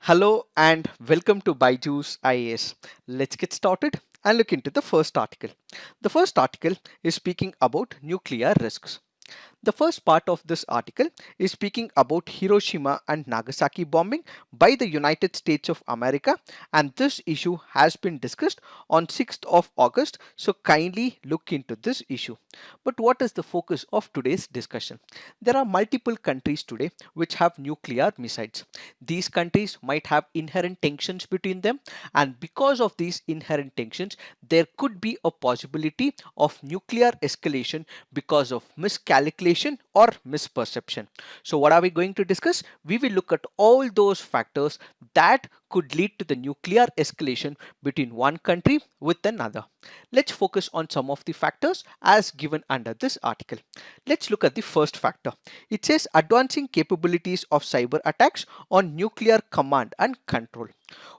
Hello and welcome to Byju's IAS. Let's get started and look into the first article. The first article is speaking about nuclear risks. The first part of this article is speaking about Hiroshima and Nagasaki bombing by the United States of America, and this issue has been discussed on 6th of August, so kindly look into this issue. But what is the focus of today's discussion? There are multiple countries today which have nuclear missiles. These countries might have inherent tensions between them, and because of these inherent tensions there could be a possibility of nuclear escalation because of miscalculation or misperception. So what are we going to discuss? We will look at all those factors that could lead to the nuclear escalation between one country with another. Let's focus on some of the factors as given under this article. Let's look at the first factor. It says advancing capabilities of cyber attacks on nuclear command and control.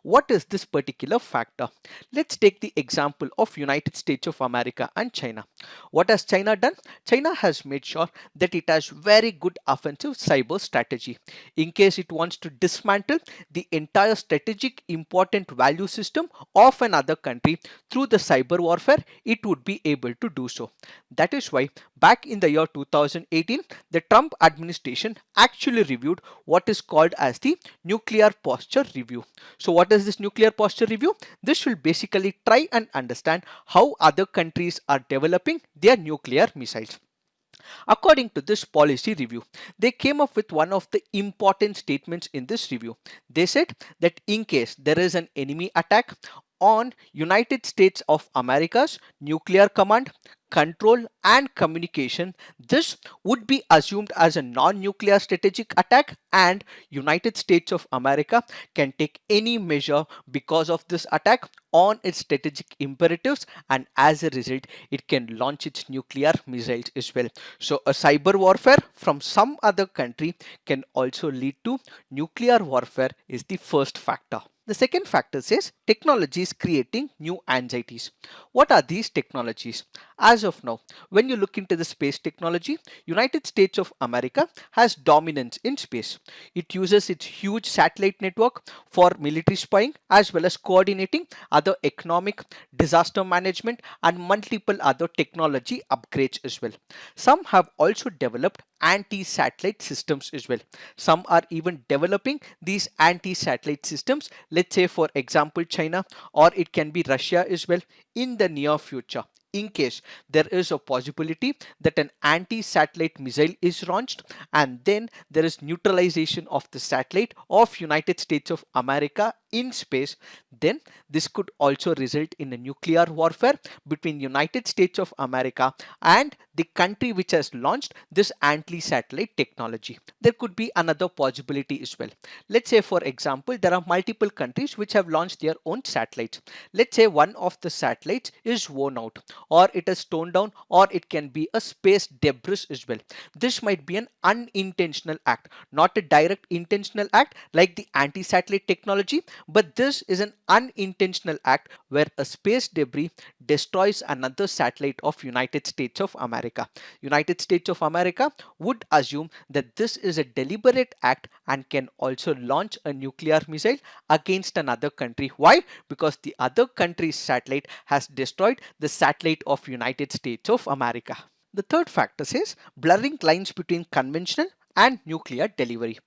What is this particular factor? Let's take the example of United States of America and China. What has China done? China has made sure that it has very good offensive cyber strategy. In case it wants to dismantle the entire strategic important value system of another country through the cyber warfare, it would be able to do so. That is why back in the year 2018, the Trump administration actually reviewed what is called as the nuclear posture review. So what is this nuclear posture review? This will basically try and understand how other countries are developing their nuclear missiles. According to this policy review, they came up with one of the important statements in this review. They said that in case there is an enemy attack on United States of America's nuclear command, control and communication, this would be assumed as a non-nuclear strategic attack, and United States of America can take any measure because of this attack on its strategic imperatives, and as a result it can launch its nuclear missiles as well. So a cyber warfare from some other country can also lead to nuclear warfare is the first factor. The second factor says technologies creating new anxieties. What are these technologies? As of now, when you look into the space technology, United States of America has dominance in space. It uses its huge satellite network for military spying as well as coordinating other economic, disaster management and multiple other technology upgrades as well. Some have also developed anti-satellite systems as well. Some are even developing these anti-satellite systems, let's say for example China, or it can be Russia as well in the near future. In case there is a possibility that an anti-satellite missile is launched and then there is neutralization of the satellite of United States of America in space, then this could also result in a nuclear warfare between United States of America and the country which has launched this anti-satellite technology. There could be another possibility as well. Let's say for example there are multiple countries which have launched their own satellites. Let's say one of the satellites is worn out, or it is toned down, or it can be a space debris as well. This might be an unintentional act, not a direct intentional act like the anti-satellite technology, but this is an unintentional act where a space debris destroys another satellite of United States of America. United States of America would assume that this is a deliberate act and can also launch a nuclear missile against another country. Why? Because the other country's satellite has destroyed the satellite of United States of America. The third factor says blurring lines between conventional and nuclear delivery.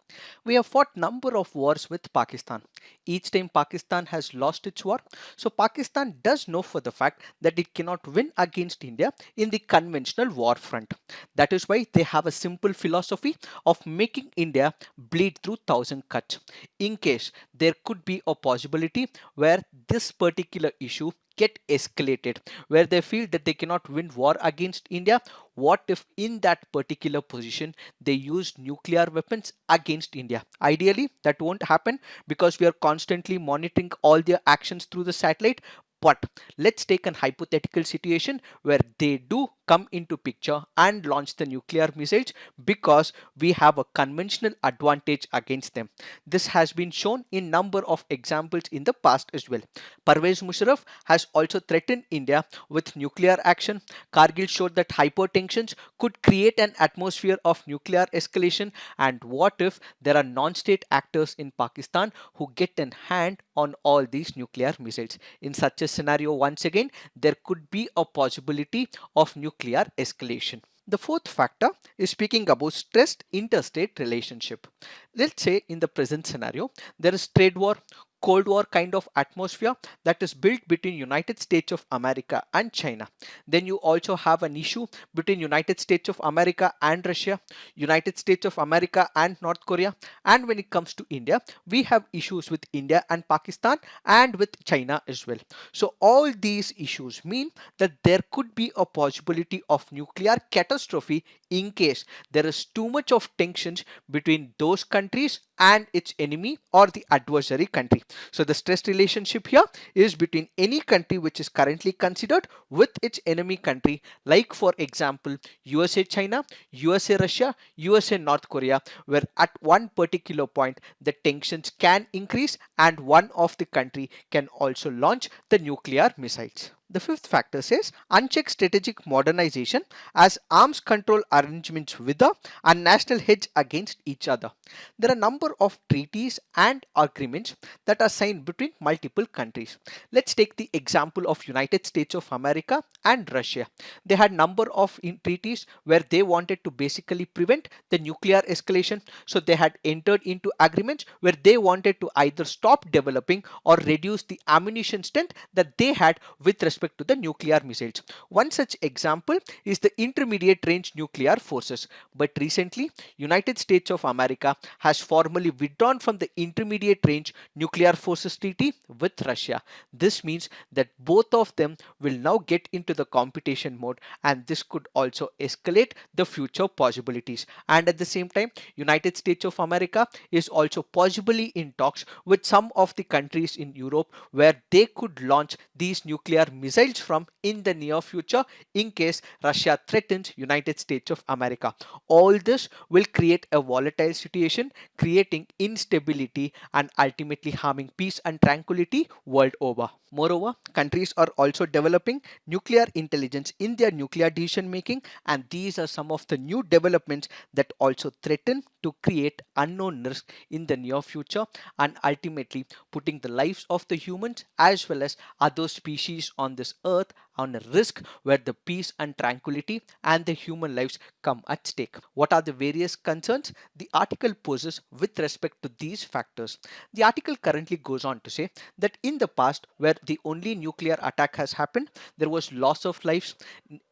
We have fought number of wars with Pakistan. Each time Pakistan has lost its war. So Pakistan does know for the fact that it cannot win against India in the conventional war front. That is why they have a simple philosophy of making India bleed through thousand cuts. In case there could be a possibility where this particular issue get escalated, where they feel that they cannot win war against India, what if in that particular position they use nuclear weapons against India? Ideally that won't happen because we are constantly monitoring all their actions through the satellite. But let's take an hypothetical situation where they do come into picture and launch the nuclear missiles because we have a conventional advantage against them. This has been shown in number of examples in the past as well. Parvez Musharraf has also threatened India with nuclear action. Kargil showed that hypertensions could create an atmosphere of nuclear escalation. And what if there are non-state actors in Pakistan who get a hand on all these nuclear missiles? In such a scenario, once again, there could be a possibility of nuclear escalation. The fourth factor is speaking about stressed interstate relationship. Let's say in the present scenario, there is trade war, Cold War kind of atmosphere that is built between United States of America and China. Then you also have an issue between United States of America and Russia, United States of America and North Korea. And when it comes to India, we have issues with India and Pakistan and with China as well. So all these issues mean that there could be a possibility of nuclear catastrophe in case there is too much of tensions between those countries and its enemy or the adversary country. So the stress relationship here is between any country which is currently considered with its enemy country, like for example USA China, USA Russia, USA North Korea, where at one particular point the tensions can increase and one of the country can also launch the nuclear missiles. The fifth factor says unchecked strategic modernization as arms control arrangements wither and national hedge against each other. There are a number of treaties and agreements that are signed between multiple countries. Let's take the example of United States of America and Russia. They had number of treaties where they wanted to basically prevent the nuclear escalation. So they had entered into agreements where they wanted to either stop developing or reduce the ammunition strength that they had with respect to the nuclear missiles. One such example is the intermediate range nuclear forces. But recently, United States of America has formally withdrawn from the intermediate range nuclear forces treaty with Russia. This means that both of them will now get into the competition mode, and this could also escalate the future possibilities. And at the same time, United States of America is also possibly in talks with some of the countries in Europe where they could launch these nuclear missiles from in the near future in case Russia threatens United States of America. All this will create a volatile situation, creating instability and ultimately harming peace and tranquility world over. Moreover, countries are also developing nuclear intelligence in their nuclear decision making, and these are some of the new developments that also threaten to create unknown risk in the near future and ultimately putting the lives of the humans as well as other species on this earth on a risk where the peace and tranquility and the human lives come at stake. What are the various concerns the article poses with respect to these factors? The article currently goes on to say that in the past, where the only nuclear attack has happened, there was loss of lives,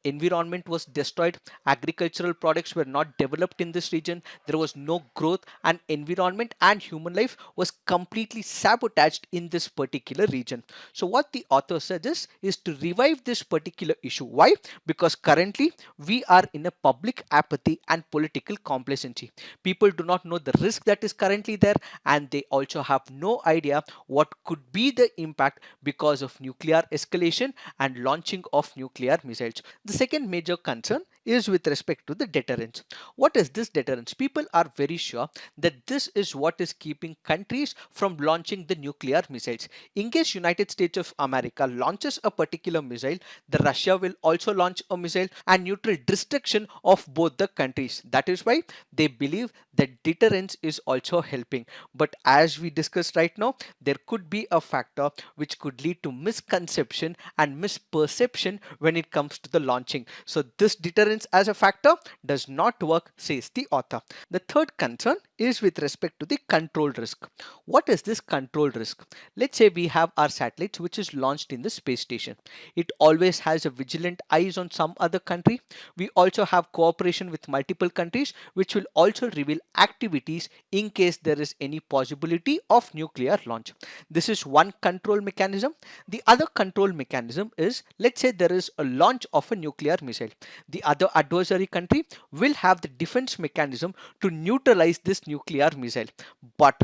environment was destroyed, agricultural products were not developed in this region, there was no growth, and environment and human life was completely sabotaged in this particular region. So what the author suggests is to revive this particular issue. Why? Because currently we are in a public apathy and political complacency. People do not know the risk that is currently there, and they also have no idea what could be the impact because of nuclear escalation and launching of nuclear missiles. The second major concern is with respect to the deterrence. What is this deterrence? People are very sure that this is what is keeping countries from launching the nuclear missiles. In case United States of America launches a particular missile, the Russia will also launch a missile and neutral destruction of both the countries. That is why they believe that deterrence is also helping. But as we discussed right now, there could be a factor which could lead to misconception and misperception when it comes to the launching. So this deterrence as a factor does not work, says the author. The third concern is with respect to the control risk. What is this control risk? Let's say we have our satellites which is launched in the space station. It always has a vigilant eyes on some other country. We also have cooperation with multiple countries which will also reveal activities in case there is any possibility of nuclear launch. This is one control mechanism. The other control mechanism is, let's say there is a launch of a nuclear missile. The other adversary country will have the defense mechanism to neutralize this nuclear missile. But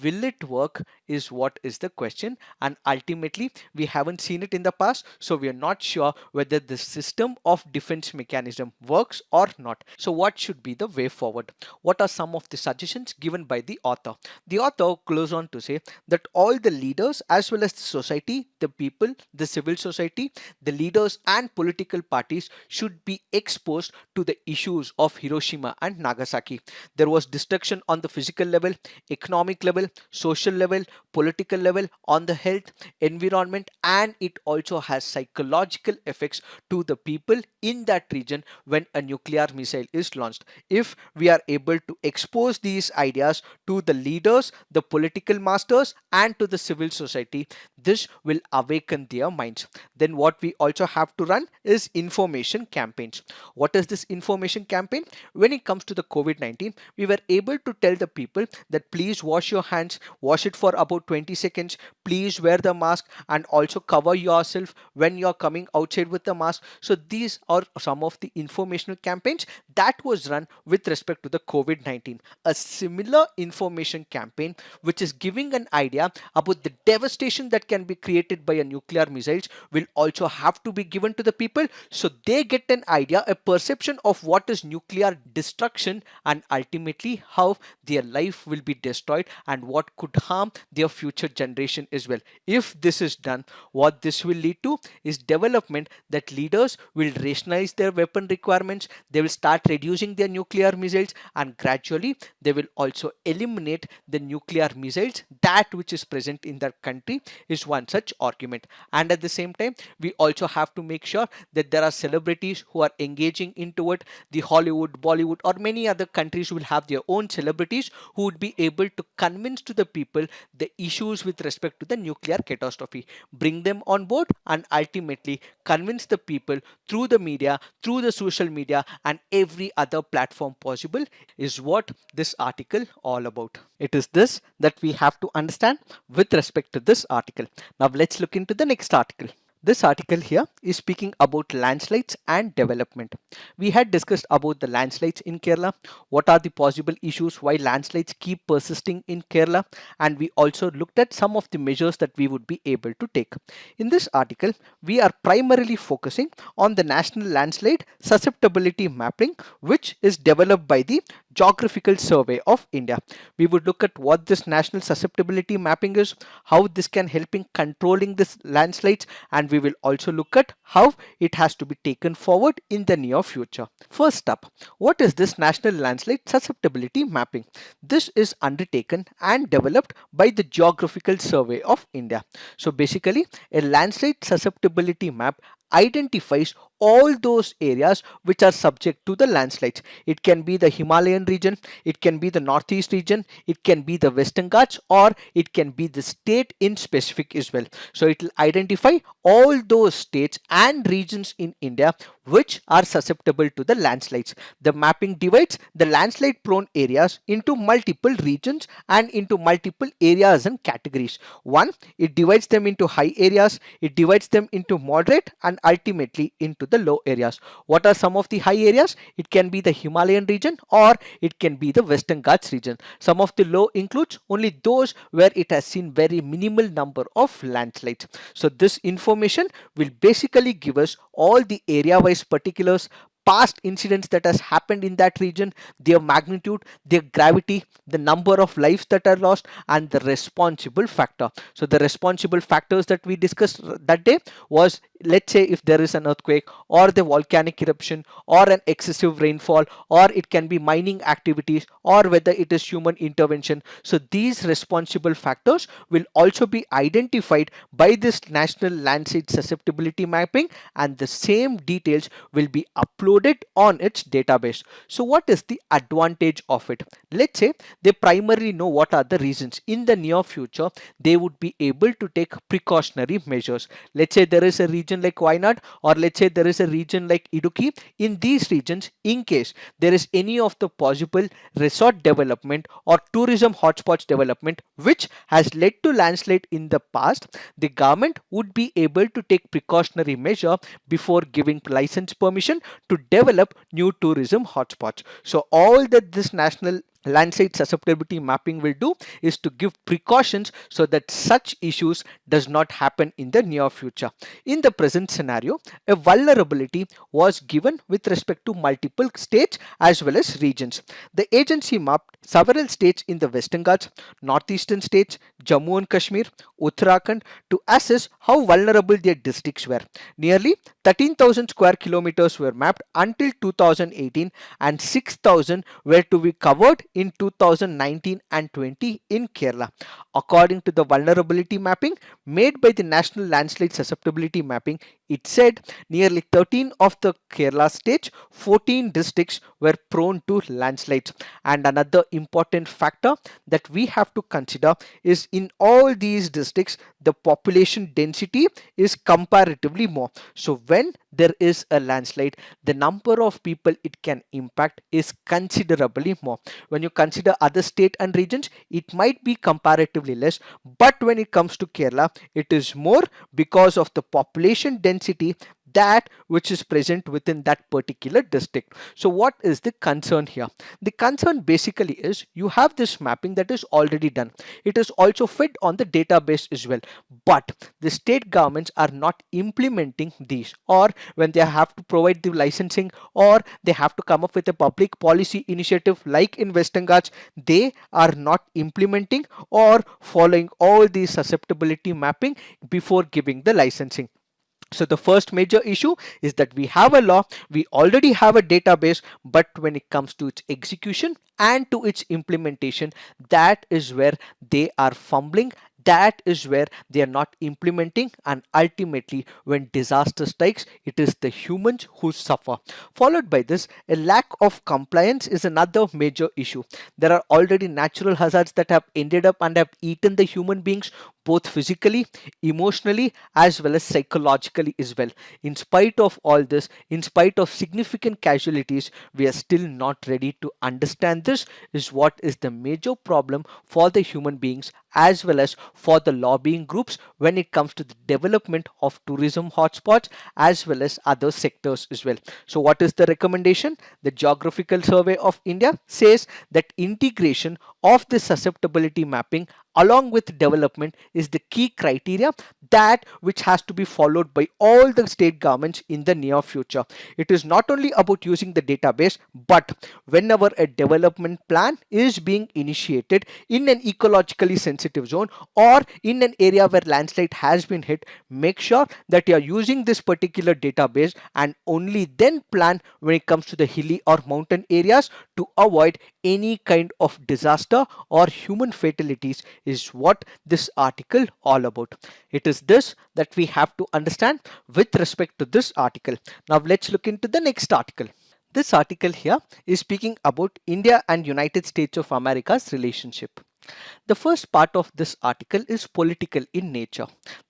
Will it work is what is the question, and ultimately we haven't seen it in the past, so we are not sure whether the system of defense mechanism works or not. So what should be the way forward? What are some of the suggestions given by the author? The author goes on to say that all the leaders as well as the society, the people, the civil society, the leaders and political parties should be exposed to the issues of Hiroshima and Nagasaki. There was destruction on the physical level, economic level, social level, political level, on the health, environment, and it also has psychological effects to the people in that region when a nuclear missile is launched. If we are able to expose these ideas to the leaders, the political masters, and to the civil society, this will awaken their minds. Then what we also have to run is information campaigns. What is this information campaign? When it comes to the COVID-19, we were able to tell the people that please wash your hands, wash it for about 20 seconds, please wear the mask, and also cover yourself when you're coming outside with the mask. So these are some of the informational campaigns that was run with respect to the COVID-19. A similar information campaign which is giving an idea about the devastation that can be created by a nuclear missiles will also have to be given to the people, so they get an idea, a perception of what is nuclear destruction, and ultimately how their life will be destroyed and what could harm their future generation as well. If this is done, what this will lead to is development that leaders will rationalize their weapon requirements, they will start reducing their nuclear missiles, and gradually they will also eliminate the nuclear missiles that which is present in their country is one such argument. And at the same time, we also have to make sure that there are celebrities who are engaging into it. The Hollywood, Bollywood, or many other countries will have their own celebrities who would be able to convince to the people the issues with respect to the nuclear catastrophe, bring them on board, and ultimately convince the people through the media, through the social media, and every other platform possible, is what this article all about. It is this that we have to understand with respect to this article. Now let's look into the next article. This article here is speaking about landslides and development. We had discussed about the landslides in Kerala, what are the possible issues why landslides keep persisting in Kerala, and we also looked at some of the measures that we would be able to take. In this article, we are primarily focusing on the National Landslide Susceptibility Mapping, which is developed by the Geographical Survey of India. We would look at what this National Susceptibility Mapping is, how this can help in controlling this landslides, and we will also look at how it has to be taken forward in the near future. First up, what is this National Landslide Susceptibility Mapping? This is undertaken and developed by the Geographical Survey of India. So basically, a landslide susceptibility map identifies all those areas which are subject to the landslides. It can be the Himalayan region, it can be the Northeast region, it can be the Western Ghats, or it can be the state in specific as well. So it will identify all those states and regions in India which are susceptible to the landslides. The mapping divides the landslide prone areas into multiple regions and into multiple areas and categories. One, it divides them into high areas, it divides them into moderate, and ultimately into the low areas. What are some of the high areas? It can be the Himalayan region or it can be the Western Ghats region. Some of the low includes only those where it has seen very minimal number of landslides. So this information will basically give us all the area wise particulars, past incidents that has happened in that region, their magnitude, their gravity, the number of lives that are lost, and the responsible factor. So the responsible factors that we discussed that day was, let's say, if there is an earthquake or the volcanic eruption or an excessive rainfall, or it can be mining activities, or whether it is human intervention. So these responsible factors will also be identified by this National Landslide Susceptibility Mapping, and the same details will be uploaded on its database. So what is the advantage of it? Let's say they primarily know what are the reasons. In the near future, they would be able to take precautionary measures. Let's say there is a region like Wayanad, or let's say there is a region like Idukki. In these regions, in case there is any of the possible resort development or tourism hotspots development which has led to landslide in the past, the government would be able to take precautionary measure before giving license permission to develop new tourism hotspots. So all that this National landslide susceptibility mapping will do is to give precautions so that such issues does not happen in the near future. In the present scenario, a vulnerability was given with respect to multiple states as well as regions. The agency mapped several states in the Western Ghats, northeastern states, Jammu and Kashmir, Uttarakhand to assess how vulnerable their districts were. Nearly 13,000 square kilometers were mapped until 2018 and 6,000 were to be covered in 2019 and 20 in Kerala. According to the vulnerability mapping made by the National Landslide Susceptibility Mapping, it said nearly 13 of the Kerala states, 14 districts were prone to landslides. And another important factor that we have to consider is in all these districts, the population density is comparatively more. So when there is a landslide, the number of people it can impact is considerably more. When you consider other state and regions, it might be comparatively less, but when it comes to Kerala, it is more because of the population density that which is present within that particular district. So what is the concern here? The concern basically is you have this mapping that is already done. It is also fed on the database as well, but the state governments are not implementing these, or when they have to provide the licensing or they have to come up with a public policy initiative like in Western Ghats, they are not implementing or following all the susceptibility mapping before giving the licensing. So the first major issue is that we have a law, we already have a database, but when it comes to its execution and to its implementation, that is where they are fumbling. That is where they are not implementing, and ultimately when disaster strikes, it is the humans who suffer. Followed by this, a lack of compliance is another major issue. There are already natural hazards that have ended up and have eaten the human beings both physically, emotionally, as well as psychologically as well. In spite of all this, in spite of significant casualties, we are still not ready to understand this is what is the major problem for the human beings as well as for the lobbying groups when it comes to the development of tourism hotspots as well as other sectors as well. So what is the recommendation? The Geographical Survey of India says that integration of the susceptibility mapping along with development is the key criteria that which has to be followed by all the state governments in the near future. It is not only about using the database, but whenever a development plan is being initiated in an ecologically sensitive zone or in an area where landslide has been hit, make sure that you are using this particular database and only then plan when it comes to the hilly or mountain areas to avoid any kind of disaster or human fatalities is what this article all about. It is this that we have to understand with respect to this article. Now let's look into the next article. This article here is speaking about India and United States of America's relationship. The first part of this article is political in nature.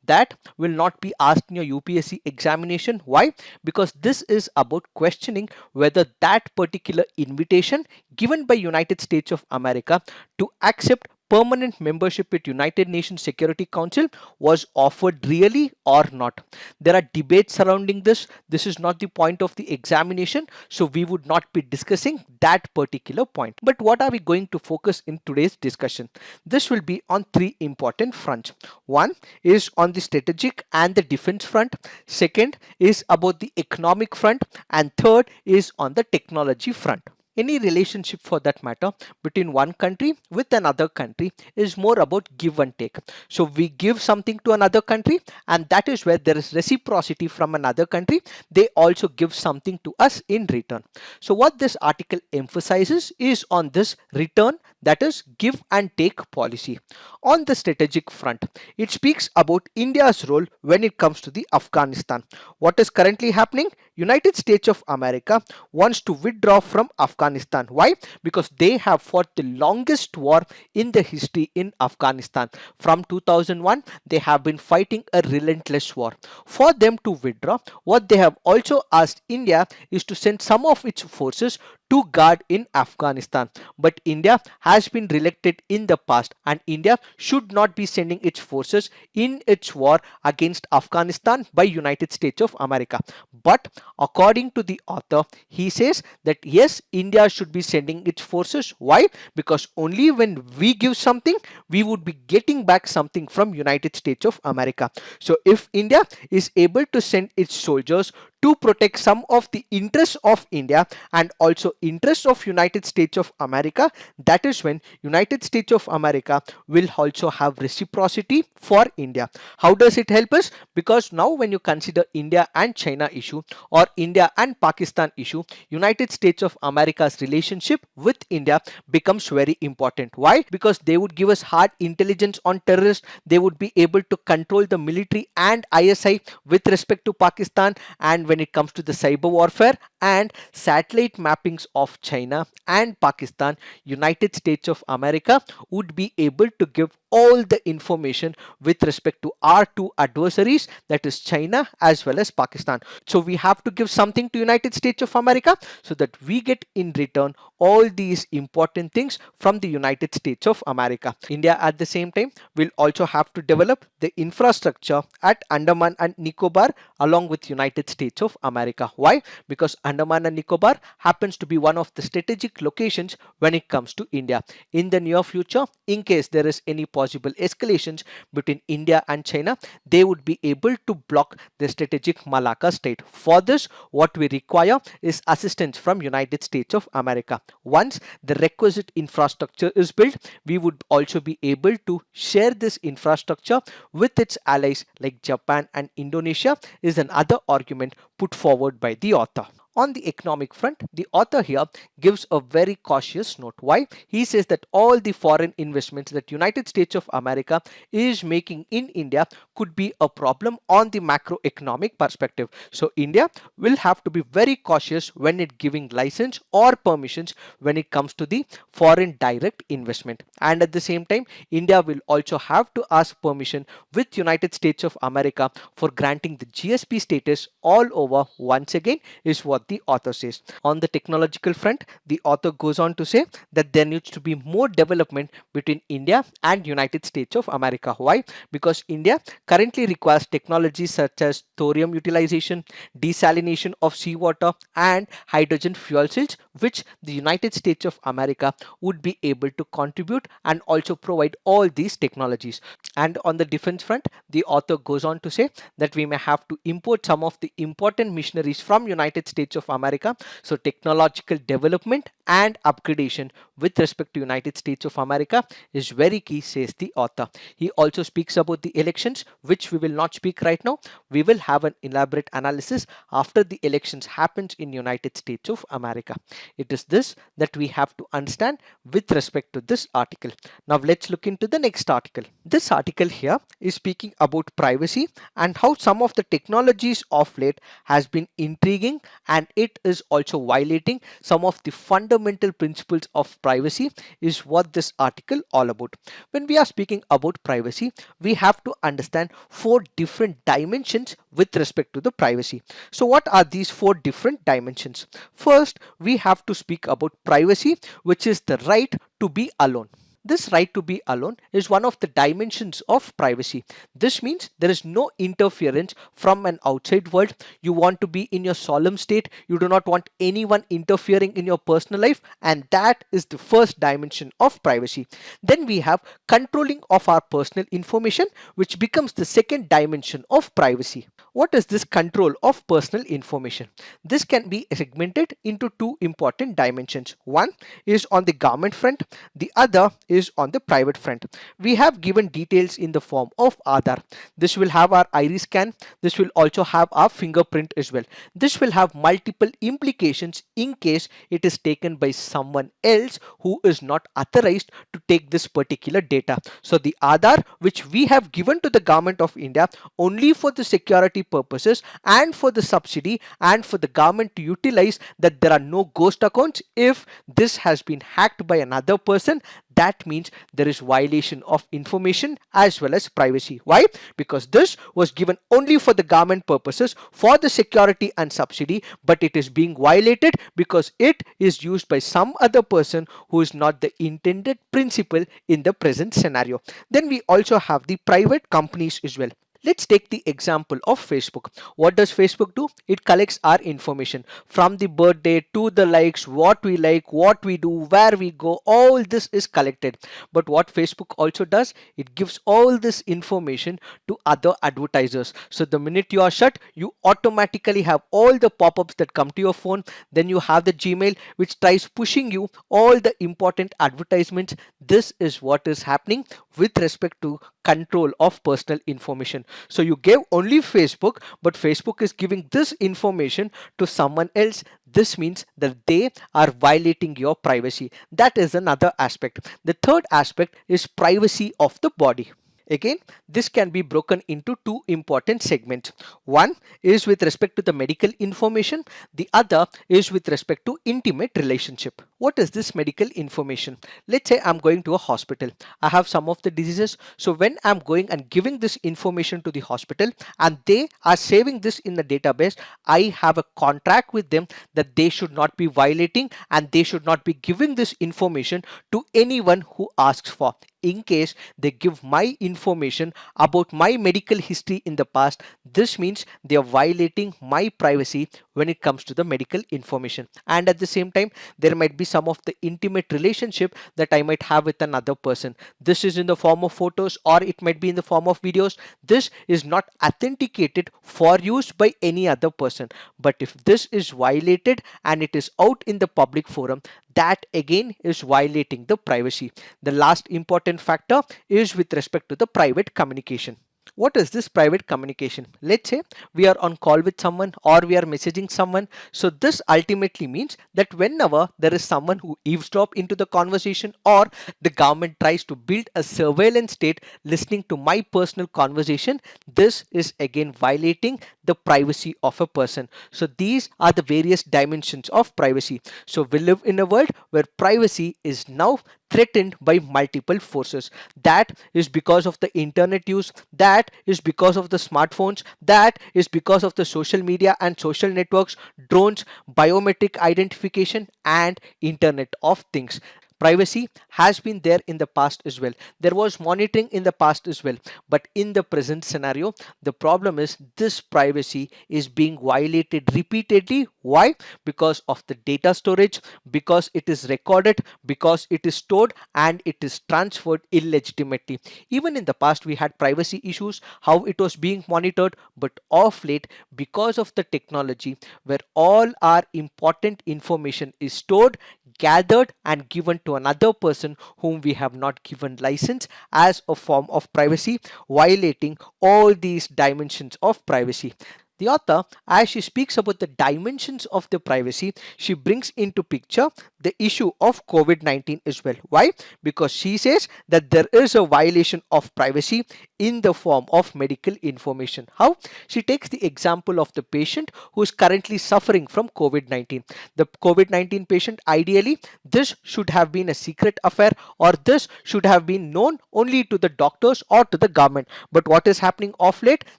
That will not be asked in your UPSC examination. Why? Because this is about questioning whether that particular invitation given by United States of America to accept permanent membership with United Nations Security Council was offered really or not. There are debates surrounding this. This is not the point of the examination, so we would not be discussing that particular point. But what are we going to focus in today's discussion? This will be on three important fronts. One is on the strategic and the defense front. Second is about the economic front, and third is on the technology front. Any relationship for that matter between one country with another country is more about give and take. So we give something to another country, and that is where there is reciprocity from another country. They also give something to us in return. So what this article emphasizes is on this return, that is give and take policy. On the strategic front, it speaks about India's role when it comes to the Afghanistan. What is currently happening? United States of America wants to withdraw from Afghanistan. Why? Because they have fought the longest war in the history in Afghanistan. From 2001, they have been fighting a relentless war. For them to withdraw, what they have also asked India is to send some of its forces to guard in Afghanistan. But India has been reluctant in the past, and India should not be sending its forces in its war against Afghanistan by United States of America. But according to the author, he says that yes, India should be sending its forces. Why? Because only when we give something, we would be getting back something from United States of America. So if India is able to send its soldiers to protect some of the interests of India and also interests of United States of America, that is when United States of America will also have reciprocity for India. How does it help us? Because now when you consider India and China issue or India and Pakistan issue, United States of America's relationship with India becomes very important. Why? Because they would give us hard intelligence on terrorists, they would be able to control the military and ISI with respect to Pakistan, and when it comes to the cyber warfare and satellite mappings of China and Pakistan, United States of America would be able to give all the information with respect to our two adversaries, that is China as well as Pakistan. So we have to give something to United States of America so that we get in return all these important things from the United States of America. India at the same time will also have to develop the infrastructure at Andaman and Nicobar along with United States of America. Why? Because Andaman and Nicobar happens to be one of the strategic locations when it comes to India. In the near future, in case there is any possible escalations between India and China, they would be able to block the strategic Malacca state. For this, what we require is assistance from United States of America. Once the requisite infrastructure is built, we would also be able to share this infrastructure with its allies like Japan and Indonesia, is another argument put forward by the author. On the economic front, the author here gives a very cautious note. Why? He says that all the foreign investments that United States of America is making in India could be a problem on the macroeconomic perspective. So India will have to be very cautious when it giving license or permissions when it comes to the foreign direct investment. And at the same time, India will also have to ask permission with United States of America for granting the GSP status all over once again, is what the author says. On the technological front, the author goes on to say that there needs to be more development between India and United States of America. Why? Because India currently requires technologies such as thorium utilization, desalination of seawater and hydrogen fuel cells, which the United States of America would be able to contribute and also provide all these technologies. And on the defense front, the author goes on to say that we may have to import some of the important machineries from United States of America. So technological development and upgradation with respect to United States of America is very key, says the author. He also speaks about the elections, which we will not speak right now. We will have an elaborate analysis after the elections happens in United States of America. It is this that we have to understand with respect to this article. Now let's look into the next article. This article here is speaking about privacy and how some of the technologies of late has been intriguing, and it is also violating some of the fundamental principles of privacy, is what this article all about. When we are speaking about privacy, we have to understand four different dimensions with respect to the privacy. So what are these four different dimensions? First, we have to speak about privacy, which is the right to be alone. This right to be alone is one of the dimensions of privacy. This means there is no interference from an outside world. You want to be in your solemn state. You do not want anyone interfering in your personal life, and that is the first dimension of privacy. Then we have controlling of our personal information, which becomes the second dimension of privacy. What is this control of personal information? This can be segmented into two important dimensions. One is on the government front, the other is on the private front. We have given details in the form of Aadhaar. This will have our iris scan. This will also have our fingerprint as well. This will have multiple implications in case it is taken by someone else who is not authorized to take this particular data. So the Aadhaar, which we have given to the government of India only for the security purposes and for the subsidy and for the government to utilize that there are no ghost accounts. If this has been hacked by another person, that means there is violation of information as well as privacy. Why? Because this was given only for the government purposes for the security and subsidy, but it is being violated because it is used by some other person who is not the intended principal in the present scenario. Then we also have the private companies as well. Let's take the example of Facebook. What does Facebook do? It collects our information from the birthday to the likes, what we like, what we do, where we go, all this is collected. But what Facebook also does, it gives all this information to other advertisers. So the minute you are shut, you automatically have all the pop-ups that come to your phone. Then you have the Gmail which tries pushing you all the important advertisements. This is what is happening with respect to control of personal information. So you gave only Facebook, but Facebook is giving this information to someone else. This means that they are violating your privacy. That is another aspect. The third aspect is privacy of the body. Again, this can be broken into two important segments. One is with respect to the medical information. The other is with respect to intimate relationship. What is this medical information? Let's say I'm going to a hospital. I have some of the diseases. So when I'm going and giving this information to the hospital and they are saving this in the database, I have a contract with them that they should not be violating and they should not be giving this information to anyone who asks for. In case they give my information about my medical history in the past, this means they are violating my privacy when it comes to the medical information. And at the same time, there might be some of the intimate relationship that I might have with another person. This is in the form of photos or it might be in the form of videos. This is not authenticated for use by any other person. But if this is violated and it is out in the public forum, that again is violating the privacy. The last important factor is with respect to the private communication. What is this private communication? Let's say we are on call with someone or we are messaging someone. So this ultimately means that whenever there is someone who eavesdrop into the conversation or the government tries to build a surveillance state listening to my personal conversation, this is again violating the privacy of a person. So these are the various dimensions of privacy. So we live in a world where privacy is now threatened by multiple forces. That is because of the internet use, that is because of the smartphones, that is because of the social media and social networks, drones, biometric identification, and Internet of Things. Privacy has been there in the past as well. There was monitoring in the past as well. But in the present scenario, the problem is this privacy is being violated repeatedly. Why? Because of the data storage, because it is recorded, because it is stored and it is transferred illegitimately. Even in the past, we had privacy issues, how it was being monitored. But of late, because of the technology where all our important information is stored, gathered and given to another person whom we have not given license as a form of privacy, violating all these dimensions of privacy. The author, as she speaks about the dimensions of the privacy, she brings into picture the issue of COVID-19 as well. Why? Because she says that there is a violation of privacy in the form of medical information. How? She takes the example of the patient who is currently suffering from COVID-19. The COVID-19 patient, ideally, this should have been a secret affair or this should have been known only to the doctors or to the government. But what is happening of late?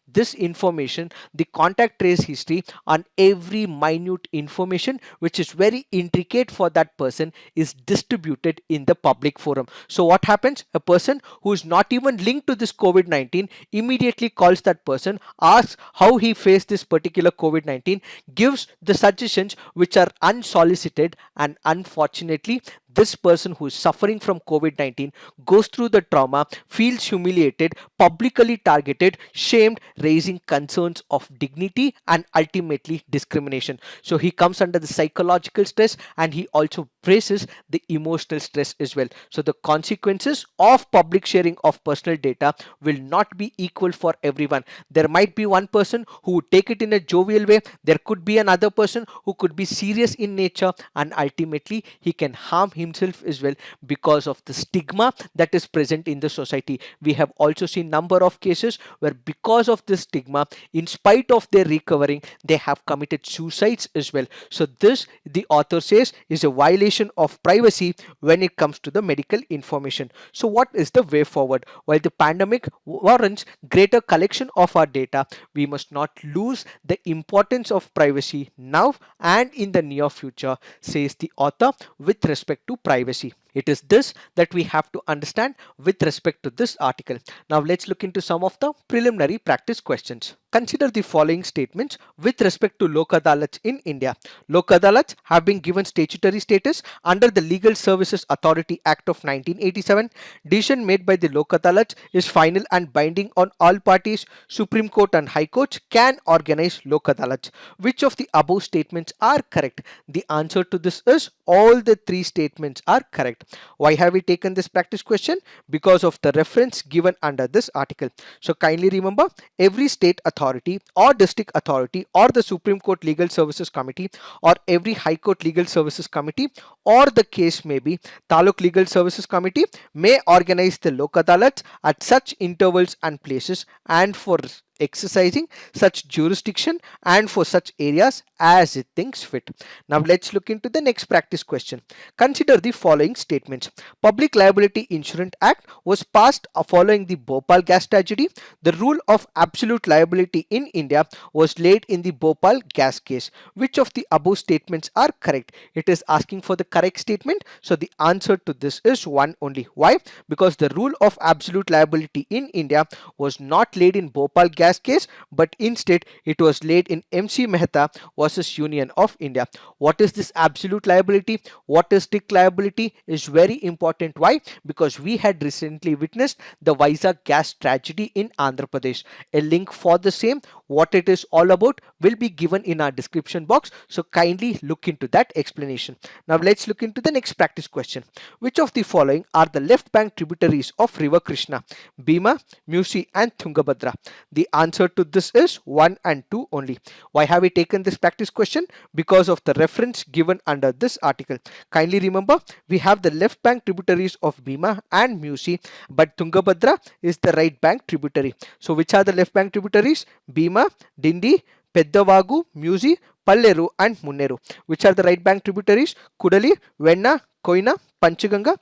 This information, the contact trace history on every minute information which is very intricate for that person is distributed in the public forum. So what happens? A person who is not even linked to this COVID-19 immediately calls that person, asks how he faced this particular COVID-19, gives the suggestions which are unsolicited, and unfortunately this person who is suffering from COVID-19 goes through the trauma, feels humiliated, publicly targeted, shamed, raising concerns of dignity and ultimately discrimination. So he comes under the psychological stress and he also faces the emotional stress as well. So the consequences of public sharing of personal data will not be equal for everyone. There might be one person who would take it in a jovial way, there could be another person who could be serious in nature, and ultimately he can harm himself as well because of the stigma that is present in the society. We have also seen number of cases where because of this stigma, in spite of their recovering, they have committed suicides as well. So this, the author says, is a violation of privacy when it comes to the medical information. So what is the way forward? While the pandemic warrants greater collection of our data, we must not lose the importance of privacy now and in the near future, says the author with respect to privacy. It is this that we have to understand with respect to this article. Now let's look into some of the preliminary practice questions. Consider the following statements with respect to Lok Adalats in India. Lok Adalats have been given statutory status under the Legal Services Authority Act of 1987. Decision made by the Lok Adalats is final and binding on all parties. Supreme Court and High Courts can organize Lok Adalats. Which of the above statements are correct? The answer to this is all the three statements are correct. Why have we taken this practice question? Because of the reference given under this article. So kindly remember, every state authority or district authority or the Supreme Court Legal Services Committee or every High Court Legal Services Committee, or the case may be Taluk Legal Services Committee, may organize the Lok Adalats at such intervals and places and for exercising such jurisdiction and for such areas as it thinks fit. Now let's look into the next practice question. Consider the following statements. Public Liability Insurance Act was passed following the Bhopal gas tragedy. The rule of absolute liability in India was laid in the Bhopal gas case. Which of the above statements are correct? It is asking for the correct statement. So the answer to this is one only. Why? Because the rule of absolute liability in India was not laid in Bhopal gas case, but instead it was laid in MC Mehta versus Union of India. What is this absolute liability? What is strict liability is very important. Why? Because we had recently witnessed the Vizag gas tragedy in Andhra Pradesh. A link for the same, what it is all about, will be given in our description box. So kindly look into that explanation. Now let's look into the next practice question. Which of the following are the left bank tributaries of river Krishna? Bhima, Musi and Tungabhadra. The answer to this is 1 and 2 only. Why have we taken this practice question? Because of the reference given under this article. Kindly remember, we have the left bank tributaries of Bhima and Musi, but Tungabhadra is the right bank tributary. So which are the left bank tributaries? Bhima, Dindi, Peddavagu, Musi, Palleru and Munneru. Which are the right bank tributaries? Kudali, Venna, Koina, Panchaganga,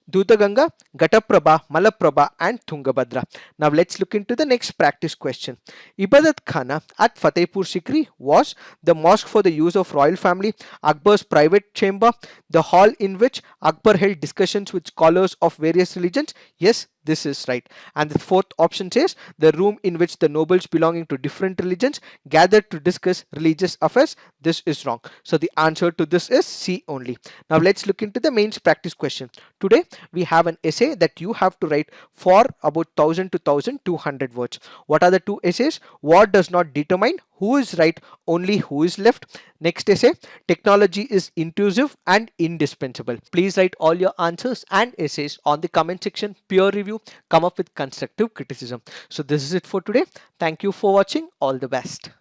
Dudaganga, Ghataprabha, Malaprabha and Tungabhadra. Now let's look into the next practice question. Ibadat Khana at Fatehpur Sikri was the mosque for the use of royal family, Akbar's private chamber, the hall in which Akbar held discussions with scholars of various religions. Yes, this is right. And the fourth option says the room in which the nobles belonging to different religions gathered to discuss religious affairs. This is wrong. So the answer to this is C only. Now let's look into the mains practice question. Today we have an essay that you have to write for about 1000 to 1200 words. What are the two essays? What does not determine who is right, only who is left. Next essay, technology is intrusive and indispensable. Please write all your answers and essays on the comment section, peer review, come up with constructive criticism. So this is it for today. Thank you for watching. All the best.